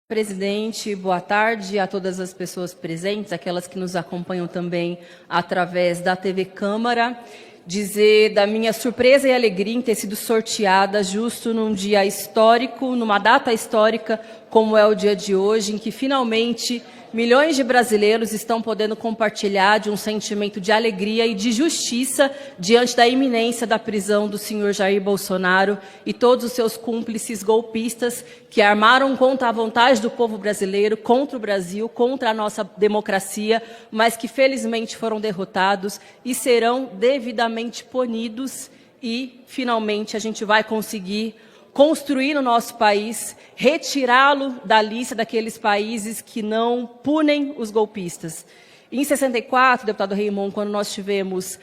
Presidente, boa tarde a todas as pessoas presentes, aquelas que nos acompanham também através da TV Câmara. Dizer da minha surpresa e alegria em ter sido sorteada justo num dia histórico, numa data histórica como é o dia de hoje, em que finalmente milhões de brasileiros estão podendo compartilhar de um sentimento de alegria e de justiça diante da iminência da prisão do senhor Jair Bolsonaro e todos os seus cúmplices golpistas que armaram contra a vontade do povo brasileiro, contra o Brasil, contra a nossa democracia, mas que felizmente foram derrotados e serão devidamente punidos e, finalmente, a gente vai conseguir construir no nosso país, retirá-lo da lista daqueles países que não punem os golpistas. Em 64, deputado Raymond, quando nós tivemos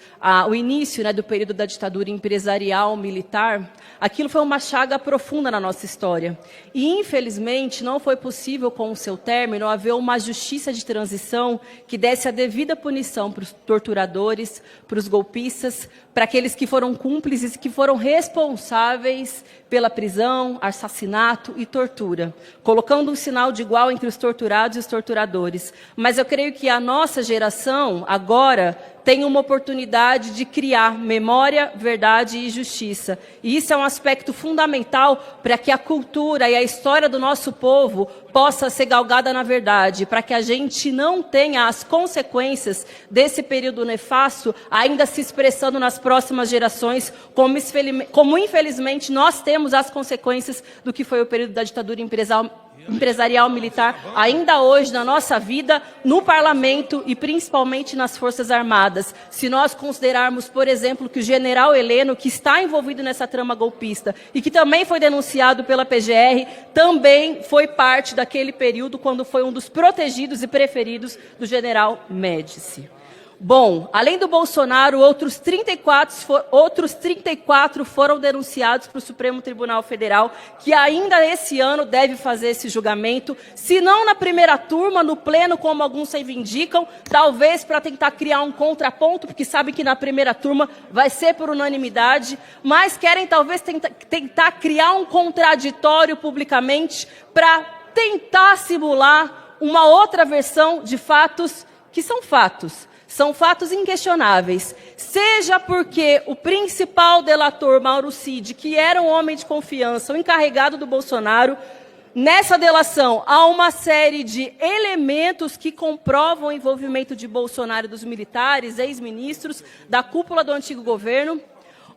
o início do período da ditadura empresarial militar, aquilo foi uma chaga profunda na nossa história. E, infelizmente, não foi possível, com o seu término, haver uma justiça de transição que desse a devida punição para os torturadores, para os golpistas, para aqueles que foram cúmplices, que foram responsáveis pela prisão, assassinato e tortura, colocando um sinal de igual entre os torturados e os torturadores. Mas eu creio que a nossa geração, agora, tem uma oportunidade de criar memória, verdade e justiça. E isso é um aspecto fundamental para que a cultura e a história do nosso povo possa ser galgada na verdade, para que a gente não tenha as consequências desse período nefasto ainda se expressando nas próximas gerações, como infelizmente nós temos as consequências do que foi o período da ditadura empresarial militar, ainda hoje na nossa vida, no parlamento e principalmente nas Forças Armadas. Se nós considerarmos, por exemplo, que o general Heleno, que está envolvido nessa trama golpista e que também foi denunciado pela PGR, também foi parte daquele período quando foi um dos protegidos e preferidos do general Médici. Bom, além do Bolsonaro, outros 34 foram denunciados para o Supremo Tribunal Federal, que ainda esse ano deve fazer esse julgamento, se não na primeira turma, no pleno, como alguns reivindicam, talvez para tentar criar um contraponto, porque sabem que na primeira turma vai ser por unanimidade, mas querem talvez tentar criar um contraditório publicamente para tentar simular uma outra versão de fatos que são fatos. São fatos inquestionáveis, seja porque o principal delator, Mauro Cid, que era um homem de confiança, o encarregado do Bolsonaro, nessa delação há uma série de elementos que comprovam o envolvimento de Bolsonaro e dos militares, ex-ministros, da cúpula do antigo governo,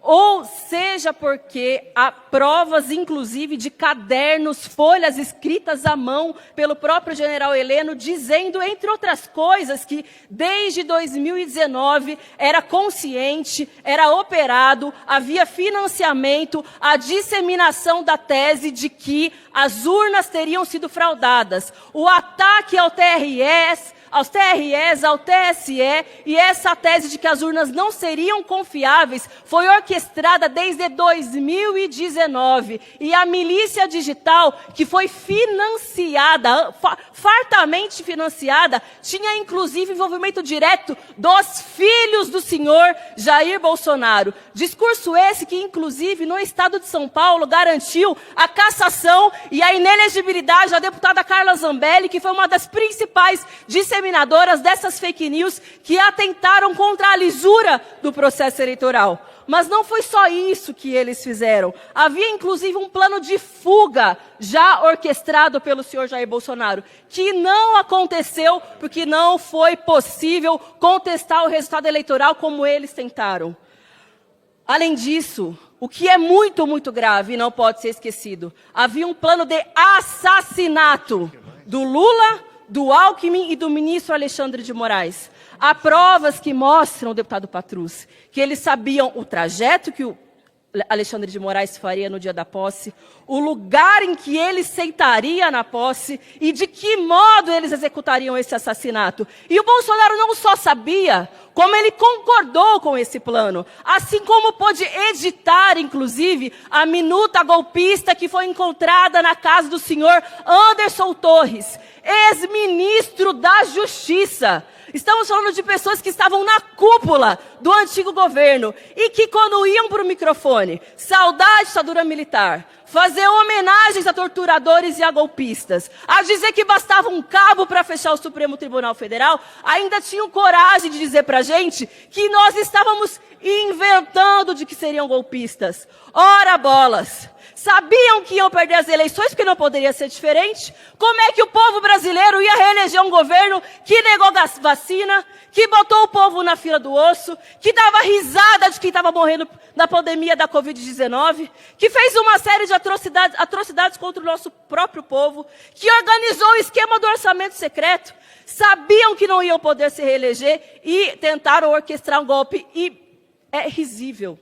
ou seja porque há provas, inclusive, de cadernos, folhas escritas à mão pelo próprio general Heleno, dizendo, entre outras coisas, que desde 2019 era consciente, era operado, havia financiamento, a disseminação da tese de que as urnas teriam sido fraudadas. O ataque ao aos TREs, ao TSE, e essa tese de que as urnas não seriam confiáveis foi orquestrada desde 2019. E a milícia digital, que foi financiada, fartamente financiada, tinha inclusive envolvimento direto dos filhos do senhor Jair Bolsonaro. Discurso esse que, inclusive, no estado de São Paulo, garantiu a cassação e a inelegibilidade da deputada Carla Zambelli, que foi uma das principais disseminadoras dessas fake news que atentaram contra a lisura do processo eleitoral. Mas não foi só isso que eles fizeram. Havia, inclusive, um plano de fuga já orquestrado pelo senhor Jair Bolsonaro, que não aconteceu porque não foi possível contestar o resultado eleitoral como eles tentaram. Além disso, o que é muito, muito grave e não pode ser esquecido, havia um plano de assassinato do Lula, do Alckmin e do ministro Alexandre de Moraes. Há provas que mostram, deputado Patrus, que eles sabiam o trajeto que o Alexandre de Moraes faria no dia da posse, o lugar em que ele sentaria na posse e de que modo eles executariam esse assassinato. E o Bolsonaro não só sabia, como ele concordou com esse plano, assim como pôde editar, inclusive, a minuta golpista que foi encontrada na casa do senhor Anderson Torres, ex-ministro da Justiça. Estamos falando de pessoas que estavam na cúpula do antigo governo e que, quando iam para o microfone, saudar a ditadura militar, fazer homenagens a torturadores e a golpistas, a dizer que bastava um cabo para fechar o Supremo Tribunal Federal, ainda tinham coragem de dizer para a gente que nós estávamos inventando de que seriam golpistas. Ora bolas! Sabiam que iam perder as eleições, porque não poderia ser diferente? Como é que o povo brasileiro ia reeleger um governo que negou vacina, que botou o povo na fila do osso, que dava risada de quem estava morrendo na pandemia da Covid-19, que fez uma série de atrocidades contra o nosso próprio povo, que organizou o esquema do orçamento secreto? Sabiam que não iam poder se reeleger e tentaram orquestrar um golpe. E é risível.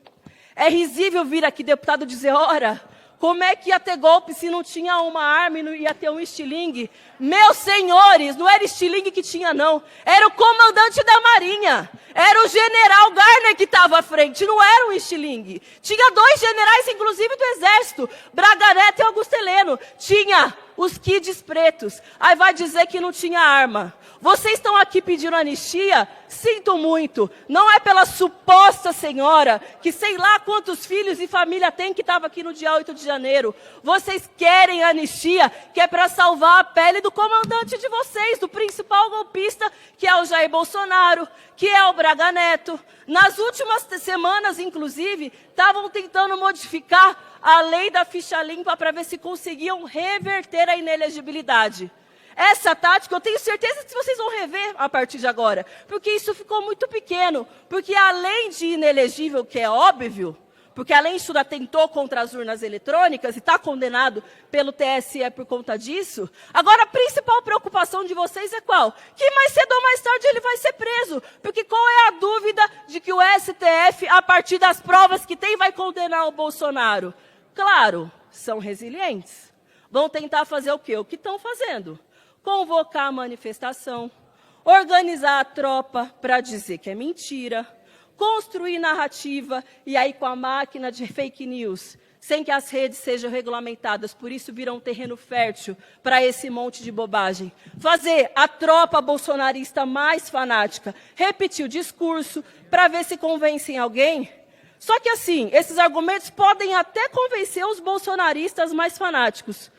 É risível vir aqui, deputado, dizer, ora, como é que ia ter golpe se não tinha uma arma e não ia ter um estilingue? Meus senhores, não era estilingue que tinha, não. Era o comandante da Marinha. Era o general Garner que estava à frente, não era um estilingue. Tinha 2 generais, inclusive, do Exército, Braga Neto e Augusto Heleno. Tinha os kids pretos. Aí vai dizer que não tinha arma. Vocês estão aqui pedindo anistia? Sinto muito. Não é pela suposta senhora, que sei lá quantos filhos e família tem, que estava aqui no dia 8 de janeiro. Vocês querem anistia, que é para salvar a pele do comandante de vocês, do principal golpista, que é o Jair Bolsonaro, que é o Braga Neto. Nas últimas semanas, inclusive, estavam tentando modificar a lei da ficha limpa para ver se conseguiam reverter a inelegibilidade. Essa tática, eu tenho certeza que vocês vão rever a partir de agora, porque isso ficou muito pequeno, porque além de inelegível, que é óbvio, porque além disso atentou contra as urnas eletrônicas e está condenado pelo TSE por conta disso, agora a principal preocupação de vocês é qual? Que mais cedo ou mais tarde ele vai ser preso, porque qual é a dúvida de que o STF, a partir das provas que tem, vai condenar o Bolsonaro? Claro, são resilientes. Vão tentar fazer o quê? O que estão fazendo. Convocar a manifestação, organizar a tropa para dizer que é mentira, construir narrativa e aí com a máquina de fake news, sem que as redes sejam regulamentadas, por isso virão um terreno fértil para esse monte de bobagem. Fazer a tropa bolsonarista mais fanática, repetir o discurso para ver se convencem alguém. Só que assim, esses argumentos podem até convencer os bolsonaristas mais fanáticos,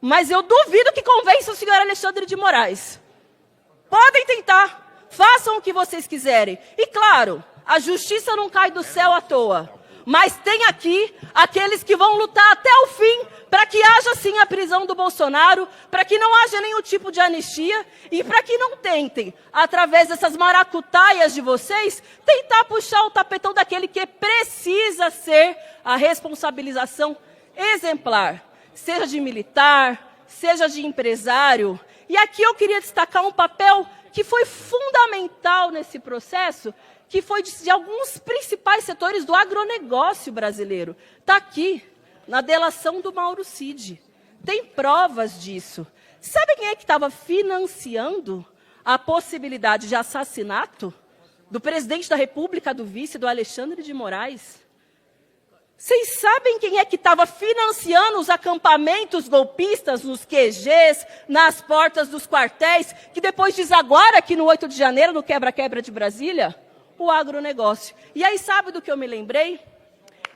mas eu duvido que convença o senhor Alexandre de Moraes. Podem tentar, façam o que vocês quiserem. E claro, a justiça não cai do céu à toa. Mas tem aqui aqueles que vão lutar até o fim para que haja sim a prisão do Bolsonaro, para que não haja nenhum tipo de anistia e para que não tentem, através dessas maracutaias de vocês, tentar puxar o tapetão daquele que precisa ser a responsabilização exemplar. Seja de militar, seja de empresário. E aqui eu queria destacar um papel que foi fundamental nesse processo, que foi de alguns principais setores do agronegócio brasileiro. Está aqui, na delação do Mauro Cid. Tem provas disso. Sabe quem é que estava financiando a possibilidade de assassinato do presidente da República, do vice, do Alexandre de Moraes? Vocês sabem quem é que estava financiando os acampamentos golpistas nos QGs, nas portas dos quartéis, que depois desaguaram aqui no 8 de janeiro, no quebra-quebra de Brasília? O agronegócio. E aí sabe do que eu me lembrei?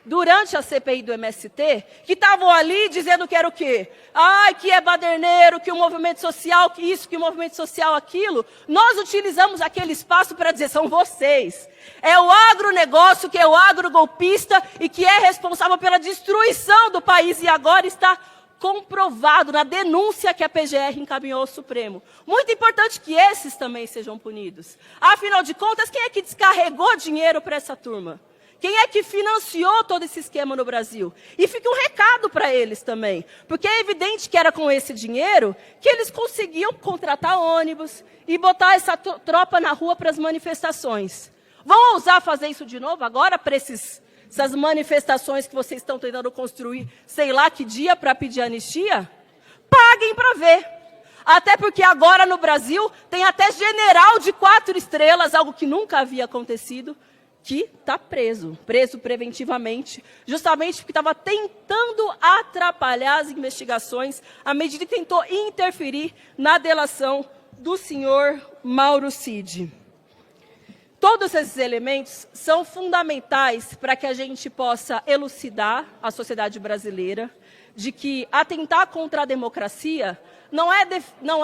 Durante a CPI do MST, que estavam ali dizendo que era o quê? Ai, que é baderneiro, que o movimento social, que isso, que o movimento social, aquilo. Nós utilizamos aquele espaço para dizer, são vocês. É o agronegócio, que é o agrogolpista e que é responsável pela destruição do país e agora está comprovado na denúncia que a PGR encaminhou ao Supremo. Muito importante que esses também sejam punidos. Afinal de contas, quem é que descarregou dinheiro para essa turma? Quem é que financiou todo esse esquema no Brasil? E fica um recado para eles também, porque é evidente que era com esse dinheiro que eles conseguiam contratar ônibus e botar essa tropa na rua para as manifestações. Vão ousar fazer isso de novo agora para essas manifestações que vocês estão tentando construir, sei lá que dia, para pedir anistia? Paguem para ver. Até porque agora no Brasil tem até general de 4 estrelas, algo que nunca havia acontecido, que está preso preventivamente, justamente porque estava tentando atrapalhar as investigações, à medida que tentou interferir na delação do senhor Mauro Cid. Todos esses elementos são fundamentais para que a gente possa elucidar a sociedade brasileira de que atentar contra a democracia não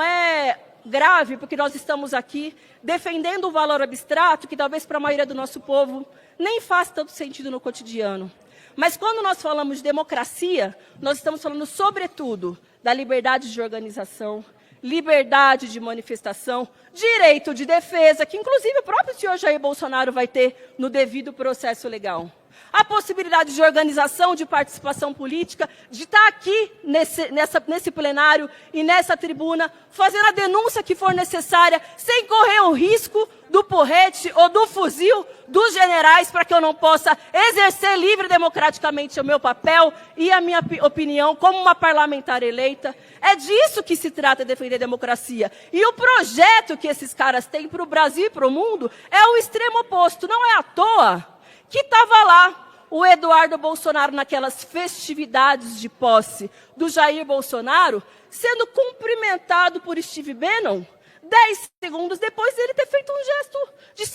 é grave, porque nós estamos aqui defendendo um valor abstrato que talvez para a maioria do nosso povo nem faz tanto sentido no cotidiano. Mas quando nós falamos de democracia, nós estamos falando, sobretudo, da liberdade de organização, liberdade de manifestação, direito de defesa, que inclusive o próprio senhor Jair Bolsonaro vai ter no devido processo legal. A possibilidade de organização, de participação política, de estar aqui nesse plenário e nessa tribuna, fazendo a denúncia que for necessária, sem correr o risco do porrete ou do fuzil dos generais, para que eu não possa exercer livre e democraticamente o meu papel e a minha opinião como uma parlamentar eleita. É disso que se trata, defender a democracia. E o projeto que esses caras têm para o Brasil e para o mundo é o extremo oposto. Não é à toa que estava lá o Eduardo Bolsonaro naquelas festividades de posse do Jair Bolsonaro, sendo cumprimentado por Steve Bannon 10 segundos depois dele ter feito um gesto de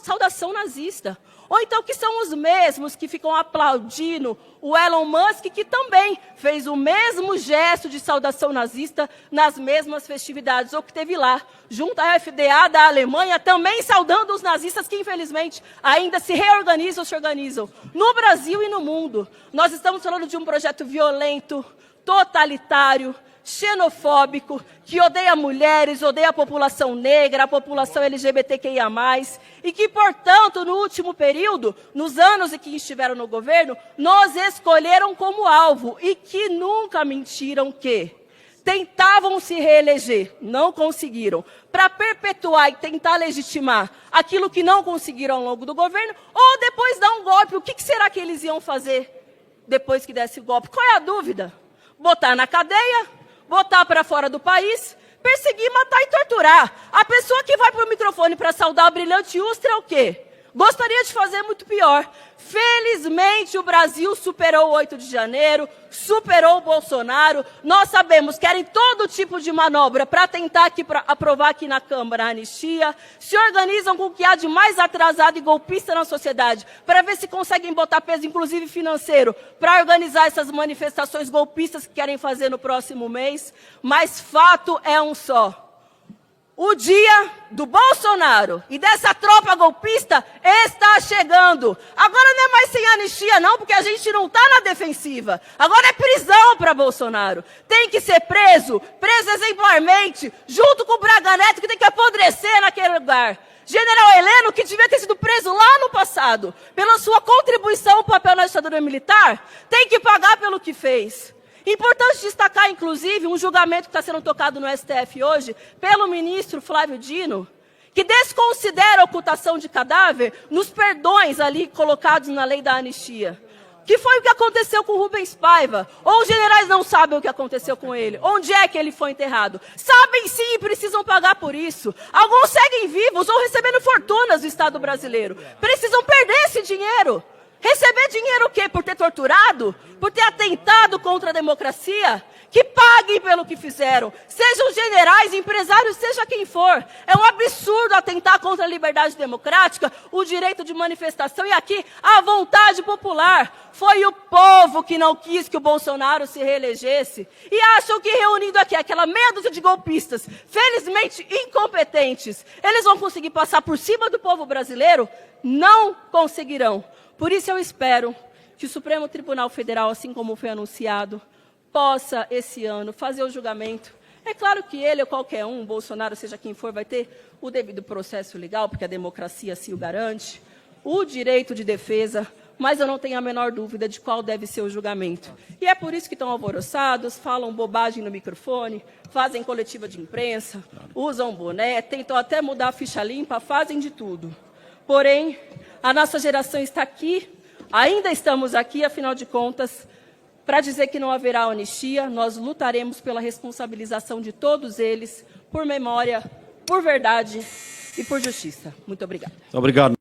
saudação nazista. Ou então que são os mesmos que ficam aplaudindo o Elon Musk, que também fez o mesmo gesto de saudação nazista nas mesmas festividades, ou que teve lá, junto à FDA da Alemanha, também saudando os nazistas que, infelizmente, ainda se reorganizam, se organizam no Brasil e no mundo. Nós estamos falando de um projeto violento, totalitário, xenofóbico, que odeia mulheres, odeia a população negra, a população LGBTQIA+, e que, portanto, no último período, nos anos em que estiveram no governo, nos escolheram como alvo, e que nunca mentiram que tentavam se reeleger, não conseguiram, para perpetuar e tentar legitimar aquilo que não conseguiram ao longo do governo, ou depois dar um golpe. O que será que eles iam fazer depois que desse o golpe? Qual é a dúvida? Botar na cadeia, botar para fora do país, perseguir, matar e torturar. A pessoa que vai para o microfone para saudar o brilhante Ustra é o quê? Gostaria de fazer muito pior. Felizmente, o Brasil superou o 8 de janeiro, superou o Bolsonaro. Nós sabemos que querem todo tipo de manobra para tentar aprovar aqui na Câmara a anistia. Se organizam com o que há de mais atrasado e golpista na sociedade, para ver se conseguem botar peso, inclusive financeiro, para organizar essas manifestações golpistas que querem fazer no próximo mês. Mas fato é um só. O dia do Bolsonaro e dessa tropa golpista está chegando. Agora não é mais sem anistia não, porque a gente não está na defensiva. Agora é prisão para Bolsonaro. Tem que ser preso exemplarmente, junto com o Braga Neto, que tem que apodrecer naquele lugar. General Heleno, que devia ter sido preso lá no passado, pela sua contribuição ao papel na ditadura militar, tem que pagar pelo que fez. Importante destacar, inclusive, um julgamento que está sendo tocado no STF hoje pelo ministro Flávio Dino, que desconsidera a ocultação de cadáver nos perdões ali colocados na lei da anistia. Que foi o que aconteceu com Rubens Paiva. Ou os generais não sabem o que aconteceu com ele. Onde é que ele foi enterrado? Sabem sim e precisam pagar por isso. Alguns seguem vivos ou recebendo fortunas do Estado brasileiro. Precisam perder esse dinheiro. Receber dinheiro o quê? Por ter torturado? Por ter atentado contra a democracia? Que paguem pelo que fizeram. Sejam generais, empresários, seja quem for. É um absurdo atentar contra a liberdade democrática, o direito de manifestação e aqui a vontade popular. Foi o povo que não quis que o Bolsonaro se reelegesse. E acham que reunindo aqui aquela meia dúzia de golpistas, felizmente incompetentes, eles vão conseguir passar por cima do povo brasileiro? Não conseguirão. Por isso eu espero que o Supremo Tribunal Federal, assim como foi anunciado, possa, esse ano, fazer o julgamento. É claro que ele ou qualquer um, Bolsonaro, seja quem for, vai ter o devido processo legal, porque a democracia assim o garante, o direito de defesa, mas eu não tenho a menor dúvida de qual deve ser o julgamento. E é por isso que estão alvoroçados, falam bobagem no microfone, fazem coletiva de imprensa, usam boné, tentam até mudar a ficha limpa, fazem de tudo. Porém, a nossa geração está aqui, ainda estamos aqui, afinal de contas, para dizer que não haverá anistia. Nós lutaremos pela responsabilização de todos eles, por memória, por verdade e por justiça. Muito obrigada. Obrigado.